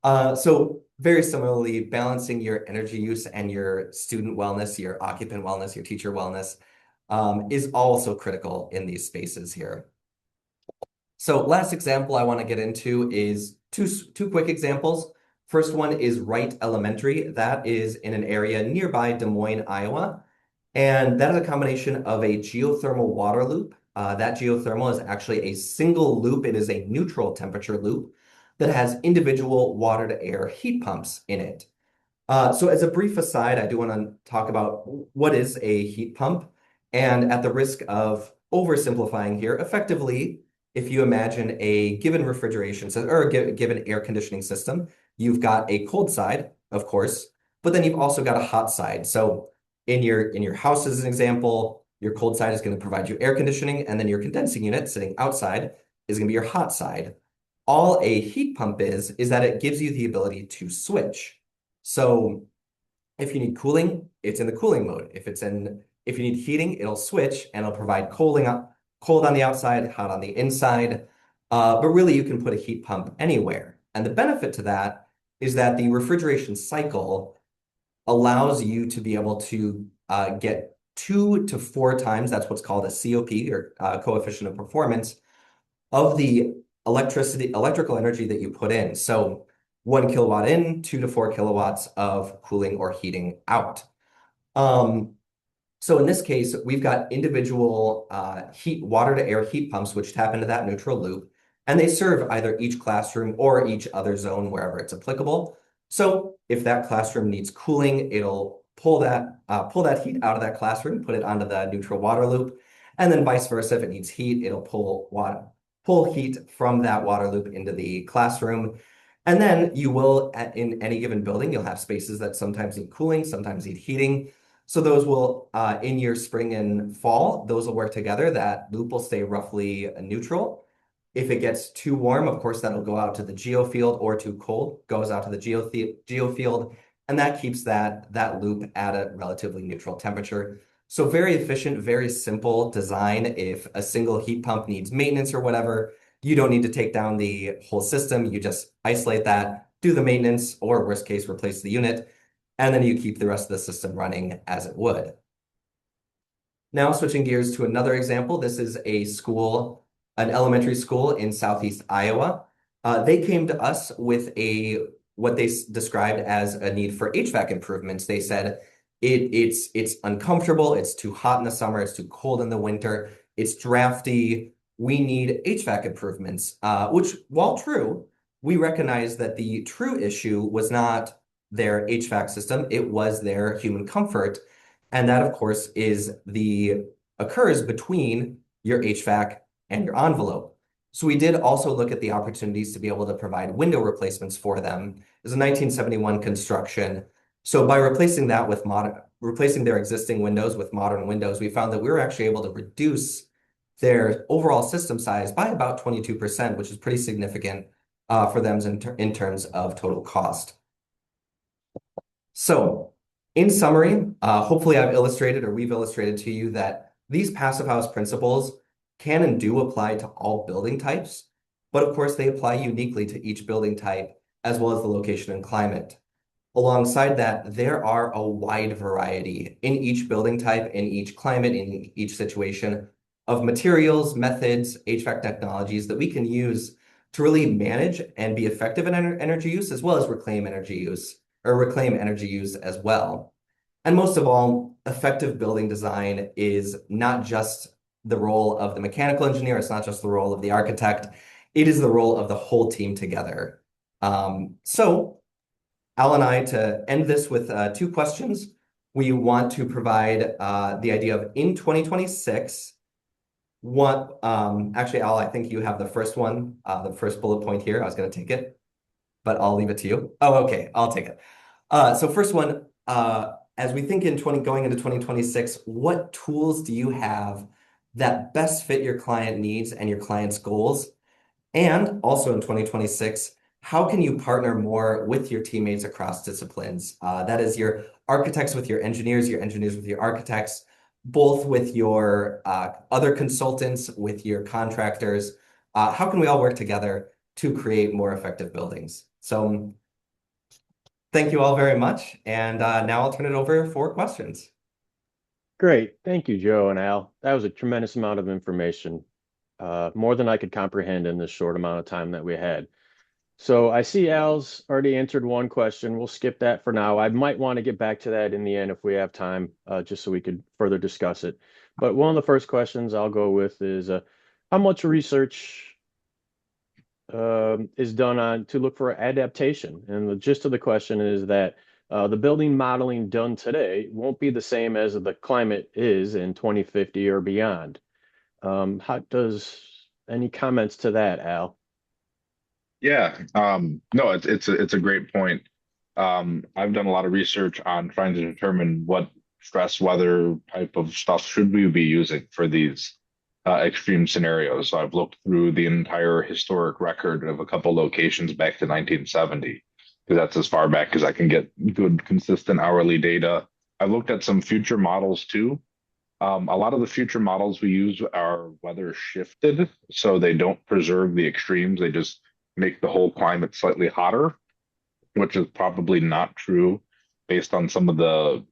So very similarly, balancing your energy use and your student wellness, your occupant wellness, your teacher wellness, is also critical in these spaces here. So last example I want to get into is two quick examples. First one is Wright Elementary. That is in an area nearby Des Moines, Iowa. And that is a combination of a geothermal water loop. That geothermal is actually a single loop. It is a neutral temperature loop that has individual water to air heat pumps in it. So as a brief aside, I do want to talk about what is a heat pump. And at the risk of oversimplifying here, effectively, if you imagine a given refrigeration system or a given air conditioning system, you've got a cold side, of course, but then you've also got a hot side. So in your house, as an example, your cold side is going to provide you air conditioning, and then your condensing unit sitting outside is going to be your hot side. All a heat pump is that it gives you the ability to switch. So if you need cooling, it's in the cooling mode. If you need heating, it'll switch and it'll provide cold on the outside, hot on the inside. But really, you can put a heat pump anywhere. And the benefit to that is that the refrigeration cycle allows you to be able to get 2 to 4 times, that's what's called a COP or coefficient of performance, of the electrical energy that you put in. So 1 kilowatt in, 2 to 4 kilowatts of cooling or heating out. So in this case, we've got individual water to air heat pumps, which tap into that neutral loop, and they serve either each classroom or each other zone wherever it's applicable. So if that classroom needs cooling, it'll pull that heat out of that classroom, put it onto the neutral water loop, and then vice versa. If it needs heat, it'll pull heat from that water loop into the classroom. And then you will, in any given building, you'll have spaces that sometimes need cooling, sometimes need heating. So those will, in your spring and fall, those will work together. That loop will stay roughly neutral. If it gets too warm, of course, that'll go out to the geofield, or too cold, goes out to the geofield, and that keeps that loop at a relatively neutral temperature. So very efficient, very simple design. If a single heat pump needs maintenance or whatever, you don't need to take down the whole system. You just isolate that, do the maintenance, or worst case, replace the unit, and then you keep the rest of the system running as it would. Now, switching gears to another example, this is an elementary school in Southeast Iowa. They came to us with what they described as a need for HVAC improvements. They said it's uncomfortable, it's too hot in the summer, it's too cold in the winter, it's drafty. We need HVAC improvements, which, while true, we recognize that the true issue was not their HVAC system, it was their human comfort. And that, of course, occurs between your HVAC and your envelope. So we did also look at the opportunities to be able to provide window replacements for them. It was a 1971 construction. So by replacing their existing windows with modern windows, we found that we were actually able to reduce their overall system size by about 22%, which is pretty significant for them in terms of total cost. So in summary, hopefully we've illustrated to you that these passive house principles can and do apply to all building types, but of course they apply uniquely to each building type as well as the location and climate. Alongside that, there are a wide variety in each building type, in each climate, in each situation of materials, methods, HVAC technologies that we can use to really manage and be effective in energy use, as well as reclaim energy use as well. And most of all, effective building design is not just the role of the mechanical engineer, it's not just the role of the architect, it is the role of the whole team together. So Al and I, to end this with 2 questions. we want to provide the idea of in 2026. Actually, Al, I think you have the first one, the first bullet point here. I was going to take it, but I'll leave it to you. Oh, okay, I'll take it. So first one, as we think going into 2026, what tools do you have that best fit your client needs and your client's goals? And also in 2026, how can you partner more with your teammates across disciplines? That is your architects with your engineers with your architects, both with your other consultants, with your contractors. How can we all work together to create more effective buildings? So thank you all very much. And now I'll turn it over for questions. Great. Thank you, Joe and Al. That was a tremendous amount of information, more than I could comprehend in this short amount of time that we had. So I see Al's already answered one question. We'll skip that for now. I might want to get back to that in the end if we have time, just so we could further discuss it. But one of the first questions I'll go with is how much research is done on to look for adaptation? And the gist of the question is that the building modeling done today won't be the same as the climate is in 2050 or beyond. How does any comments to that, Al? Yeah, no, it's a great point. I've done a lot of research on trying to determine what stress weather type of stuff should we be using for these extreme scenarios. So I've looked through the entire historic record of a couple locations back to 1970, because that's as far back as I can get good, consistent hourly data. I've looked at some future models too. A lot of the future models we use are weather shifted, so they don't preserve the extremes. They just make the whole climate slightly hotter, which is probably not true based on some of the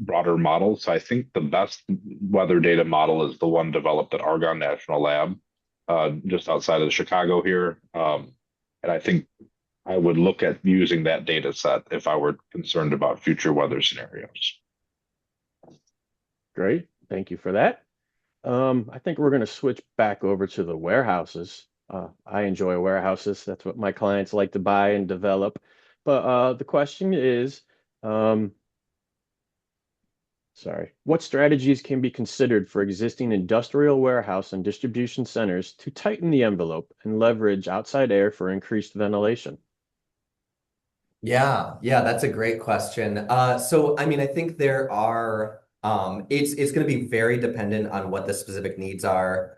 broader models. So I think the best weather data model is the one developed at Argonne National Lab, just outside of Chicago here. And I think I would look at using that data set if I were concerned about future weather scenarios. Great. Thank you for that. I think we're going to switch back over to the warehouses. I enjoy warehouses. That's what my clients like to buy and develop. But the question is, what strategies can be considered for existing industrial warehouse and distribution centers to tighten the envelope and leverage outside air for increased ventilation? Yeah, that's a great question. So I mean, I think there are it's going to be very dependent on what the specific needs are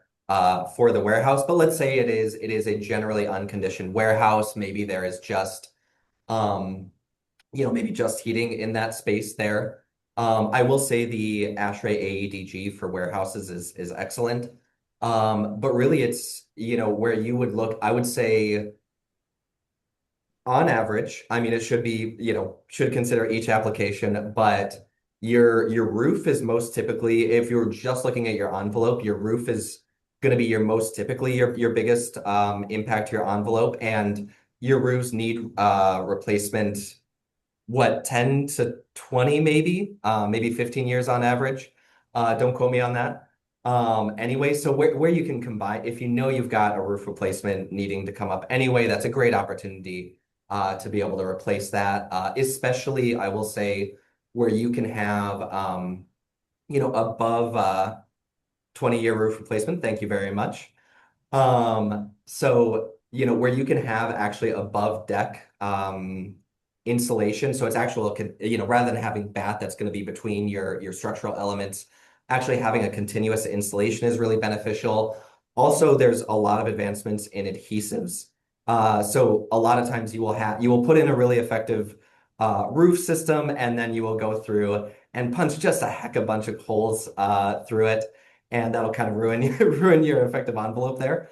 for the warehouse. But let's say it is a generally unconditioned warehouse. Maybe there is just maybe just heating in that space there. I will say the ASHRAE AEDG for warehouses is excellent. But really it's, where you would look, I would say on average, I mean, it should be, should consider each application, but your roof is most typically, if you're just looking at your envelope, your roof is going to be your most typically your biggest impact to your envelope, and your roofs need replacement, what, 10 to 20 maybe 15 years on average. Don't quote me on that. Anyway, so where you can combine, if you've got a roof replacement needing to come up anyway, that's a great opportunity to be able to replace that, especially I will say where you can have above 20-year roof replacement. Thank you very much. So where you can have actually above deck insulation, so it's actual, rather than having batt that's going to be between your structural elements, actually having a continuous insulation is really beneficial. Also, there's a lot of advancements in adhesives. So a lot of times you will put in a really effective roof system, and then you will go through and punch just a heck of a bunch of holes through it, and that'll kind of ruin your effective envelope there.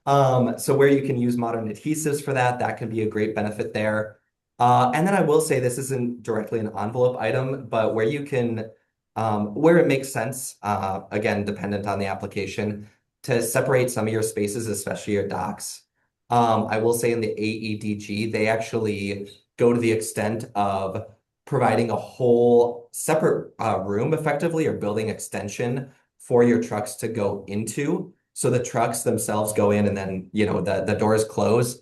So where you can use modern adhesives for that can be a great benefit there. And then I will say this isn't directly an envelope item, but where you can, where it makes sense, again, dependent on the application, to separate some of your spaces, especially your docks. I will say in the AEDG, they actually go to the extent of providing a whole separate room effectively, or building extension for your trucks to go into. So the trucks themselves go in, and then, the doors close.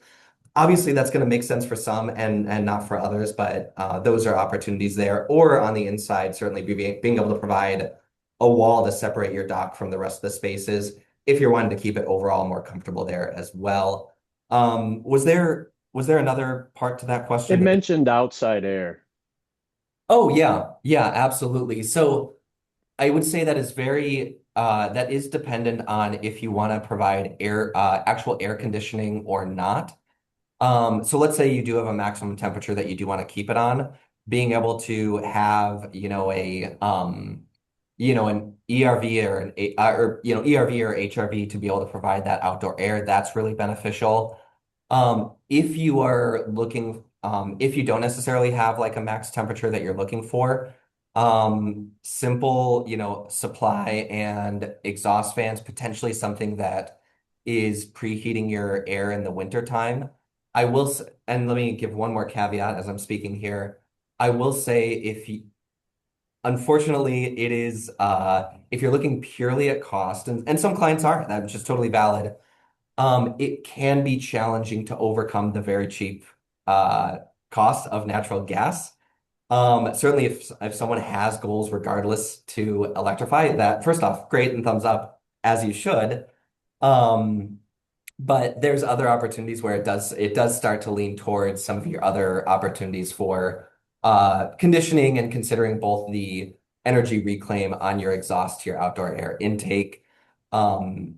Obviously, that's going to make sense for some and not for others, but those are opportunities there. Or on the inside, certainly being able to provide a wall to separate your dock from the rest of the spaces if you're wanting to keep it overall more comfortable there as well. Was there another part to that It question? mentioned outside air. Oh yeah, yeah, absolutely. So I would say that is that is dependent on if you want to provide actual air conditioning or not. So let's say you do have a maximum temperature that you do want to keep it on, being able to have, an ERV or ERV or HRV to be able to provide that outdoor air, that's really beneficial. If you are looking, if you don't necessarily have like a max temperature that you're looking for, simple, supply and exhaust fans, potentially something that is preheating your air in the winter time. And let me give one more caveat as I'm speaking here. I will say unfortunately, it is, if you're looking purely at cost, and some clients are, that's just totally valid. It can be challenging to overcome the very cheap uh, cost of natural gas. Certainly, if someone has goals regardless to electrify, that first off, great and thumbs up, as you should. Um, but there's other opportunities where it does start to lean towards some of your other opportunities for conditioning and considering both the energy reclaim on your exhaust to your outdoor air intake. Um,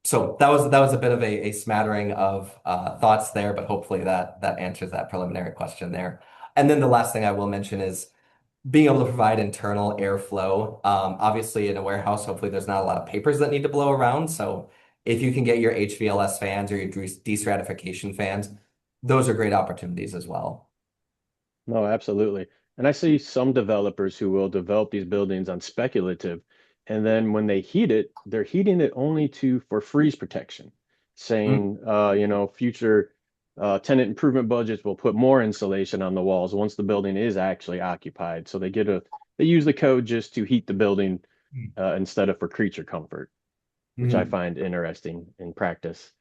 so that was a bit of a smattering of thoughts there, but hopefully that answers that preliminary question there. And then the last thing I will mention is being able to provide internal airflow. Obviously, in a warehouse, hopefully there's not a lot of papers that need to blow around. So if you can get your HVLS fans or your destratification fans, those are great opportunities as well. No, absolutely. And I see some developers who will develop these buildings on speculative, and then when they heat it, they're heating it only to for freeze protection, Mm. saying, future tenant improvement budgets will put more insulation on the walls once the building is actually occupied. So they use the code just to heat the building instead of for creature comfort, which I Mm. find interesting in practice.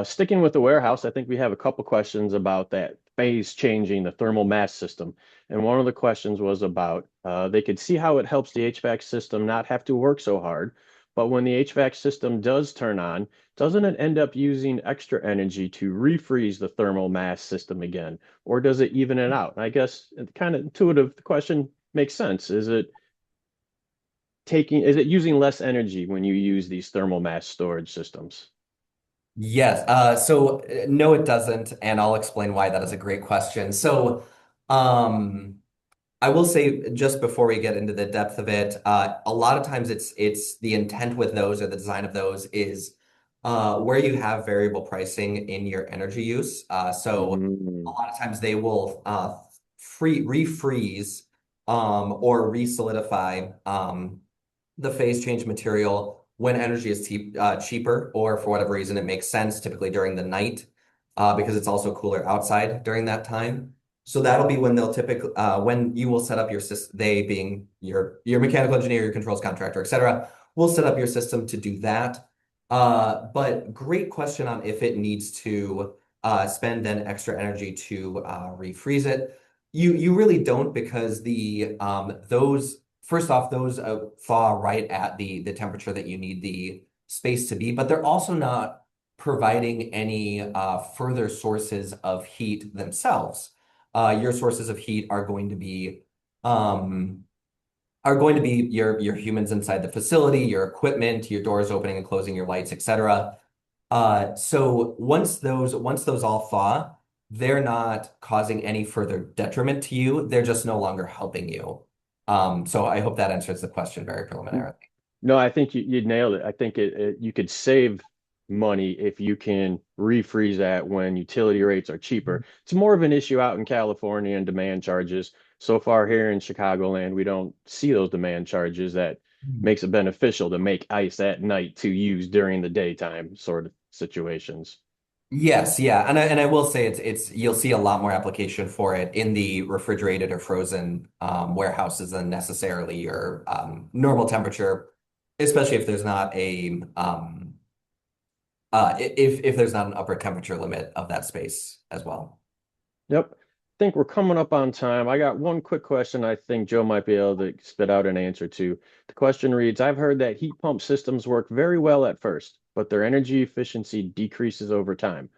Sticking with the warehouse, I think we have a couple questions about that phase changing the thermal mass system. And one of the questions was about they could see how it helps the HVAC system not have to work so hard. But when the HVAC system does turn on, doesn't it end up using extra energy to refreeze the thermal mass system again? Or does it even it out? And I guess it kind of intuitive, the question makes sense. Is it using less energy when you use these thermal mass storage systems? Yes. No, it doesn't, and I'll explain why that is a great question. Um, I will say just before we get into the depth of it, a lot of times it's the intent with those or the design of those is where you have variable pricing in your energy use. So a Mm. lot of times they will free refreeze or re-solidify the phase change material when energy is cheaper, or for whatever reason it makes sense, typically during the night, because it's also cooler outside during that time. So that'll be when they'll typically when you will set up your system, they being your mechanical engineer, your controls contractor, et cetera, will set up your system to do that. But great question on if it needs to spend then extra energy to refreeze it. You really don't, because the those first off, those thaw right at the temperature that you need the space to be, but they're also not providing any further sources of heat themselves. Your sources of heat um, are going to be your humans inside the facility, your equipment, your doors opening and closing, your lights, etc. So once those all thaw, they're not causing any further detriment to you. They're just no longer helping you. So I hope that answers the question very preliminarily. No, I think you nailed it. I think you could save money if you can refreeze that when utility rates are cheaper. It's more of an issue out in California and demand charges. So far here in Chicagoland, we don't see those demand charges that makes it beneficial to make ice at night to use during the daytime sort of situations. Yes, yeah, and I will say it's you'll see a lot more application for it in the refrigerated or frozen warehouses than necessarily your normal temperature, especially if there's not if there's not an upper temperature limit of that space as well. Yep. I think we're coming up on time. I got one quick question I think Joe might be able to spit out an answer to. The question reads, I've heard that heat pump systems work very well at first, but their energy efficiency decreases over time.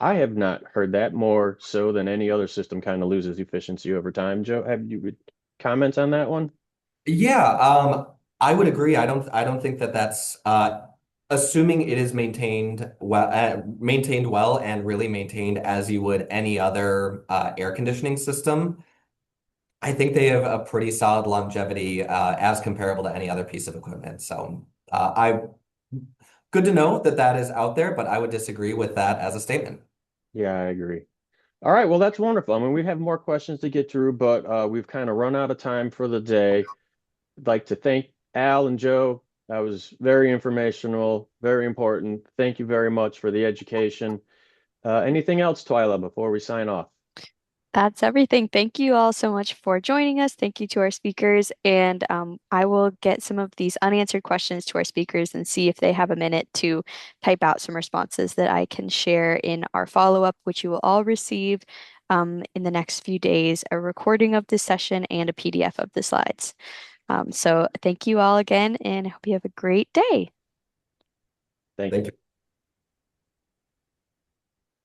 I have not heard that more so than any other system kind of loses efficiency over time. Joe, have you comments on that one? Yeah, I would agree. I don't think that that's assuming it is maintained well and really maintained as you would any other air conditioning system. I think they have a pretty solid longevity as comparable to any other piece of equipment. So I good to know that that is out there, but I would disagree with that as a statement. Yeah, I agree. All right, well, that's wonderful. I mean, we have more questions to get through, but we've kind of run out of time for the day. I'd like to thank Al and Joe. That was very informational, very important. Thank you very much for the education. Anything else, Twyla, before we sign off? That's everything. Thank you all so much for joining us. Thank you to our speakers. And I will get some of these unanswered questions to our speakers and see if they have a minute to type out some responses that I can share in our follow-up, which you will all receive in the next few days, a recording of this session and a PDF of the slides. So thank you all again, and I hope you have a great day. Thank Thank you. you.